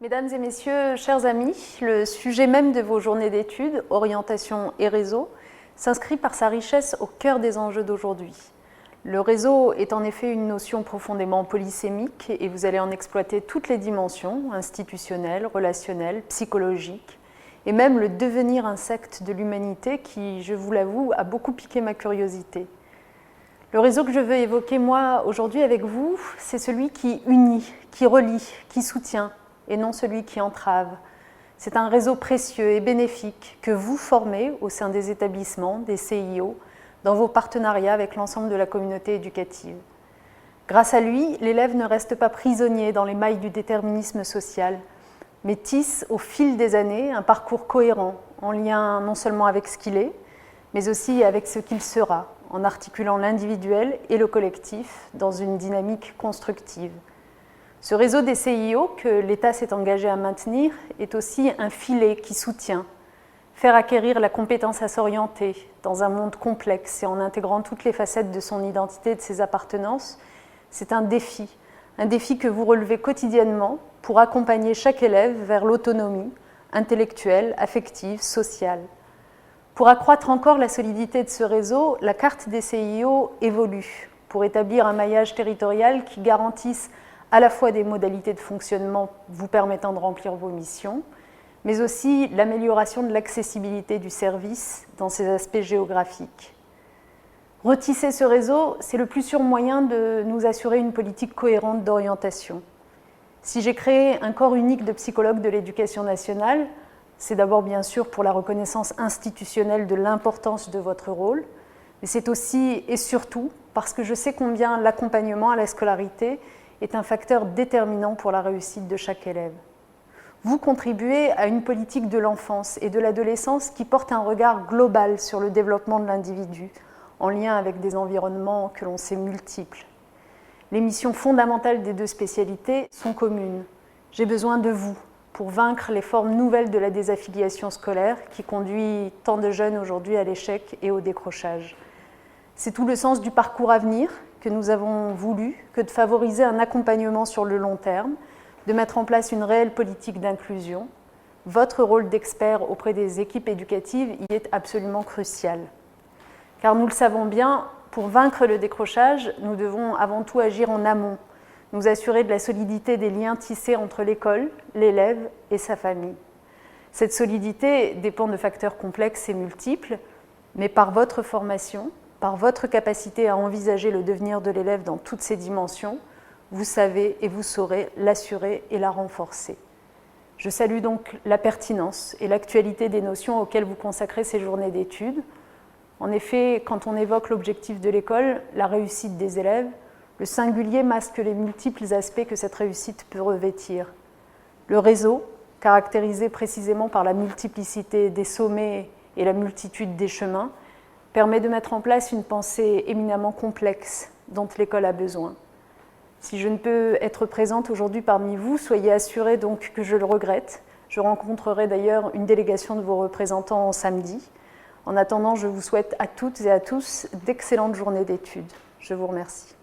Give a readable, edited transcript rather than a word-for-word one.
Mesdames et messieurs, chers amis, le sujet même de vos journées d'études, orientation et réseau, s'inscrit par sa richesse au cœur des enjeux d'aujourd'hui. Le réseau est en effet une notion profondément polysémique et vous allez en exploiter toutes les dimensions, institutionnelles, relationnelles, psychologiques, et même le devenir insecte de l'humanité qui, je vous l'avoue, a beaucoup piqué ma curiosité. Le réseau que je veux évoquer, moi, aujourd'hui avec vous, c'est celui qui unit, qui relie, qui soutient, et non celui qui entrave. C'est un réseau précieux et bénéfique que vous formez au sein des établissements, des CIO, dans vos partenariats avec l'ensemble de la communauté éducative. Grâce à lui, l'élève ne reste pas prisonnier dans les mailles du déterminisme social, mais tisse au fil des années un parcours cohérent, en lien non seulement avec ce qu'il est, mais aussi avec ce qu'il sera, en articulant l'individuel et le collectif dans une dynamique constructive. Ce réseau des CIO que l'État s'est engagé à maintenir est aussi un filet qui soutient, faire acquérir la compétence à s'orienter dans un monde complexe et en intégrant toutes les facettes de son identité et de ses appartenances, c'est un défi que vous relevez quotidiennement pour accompagner chaque élève vers l'autonomie intellectuelle, affective, sociale. Pour accroître encore la solidité de ce réseau, la carte des CIO évolue pour établir un maillage territorial qui garantisse à la fois des modalités de fonctionnement vous permettant de remplir vos missions, mais aussi l'amélioration de l'accessibilité du service dans ses aspects géographiques. Retisser ce réseau, c'est le plus sûr moyen de nous assurer une politique cohérente d'orientation. Si j'ai créé un corps unique de psychologues de l'éducation nationale, c'est d'abord bien sûr pour la reconnaissance institutionnelle de l'importance de votre rôle, mais c'est aussi et surtout parce que je sais combien l'accompagnement à la scolarité est un facteur déterminant pour la réussite de chaque élève. Vous contribuez à une politique de l'enfance et de l'adolescence qui porte un regard global sur le développement de l'individu, en lien avec des environnements que l'on sait multiples. Les missions fondamentales des deux spécialités sont communes. J'ai besoin de vous pour vaincre les formes nouvelles de la désaffiliation scolaire qui conduit tant de jeunes aujourd'hui à l'échec et au décrochage. C'est tout le sens du parcours à venir que nous avons voulu que de favoriser un accompagnement sur le long terme, de mettre en place une réelle politique d'inclusion. Votre rôle d'expert auprès des équipes éducatives y est absolument crucial. Car nous le savons bien, pour vaincre le décrochage, nous devons avant tout agir en amont, nous assurer de la solidité des liens tissés entre l'école, l'élève et sa famille. Cette solidité dépend de facteurs complexes et multiples, mais par votre formation, par votre capacité à envisager le devenir de l'élève dans toutes ses dimensions, vous savez et vous saurez l'assurer et la renforcer. Je salue donc la pertinence et l'actualité des notions auxquelles vous consacrez ces journées d'études. En effet, quand on évoque l'objectif de l'école, la réussite des élèves, le singulier masque les multiples aspects que cette réussite peut revêtir. Le réseau, caractérisé précisément par la multiplicité des sommets et la multitude des chemins, permet de mettre en place une pensée éminemment complexe dont l'école a besoin. Si je ne peux être présente aujourd'hui parmi vous, soyez assurés donc que je le regrette. Je rencontrerai d'ailleurs une délégation de vos représentants samedi. En attendant, je vous souhaite à toutes et à tous d'excellentes journées d'études. Je vous remercie.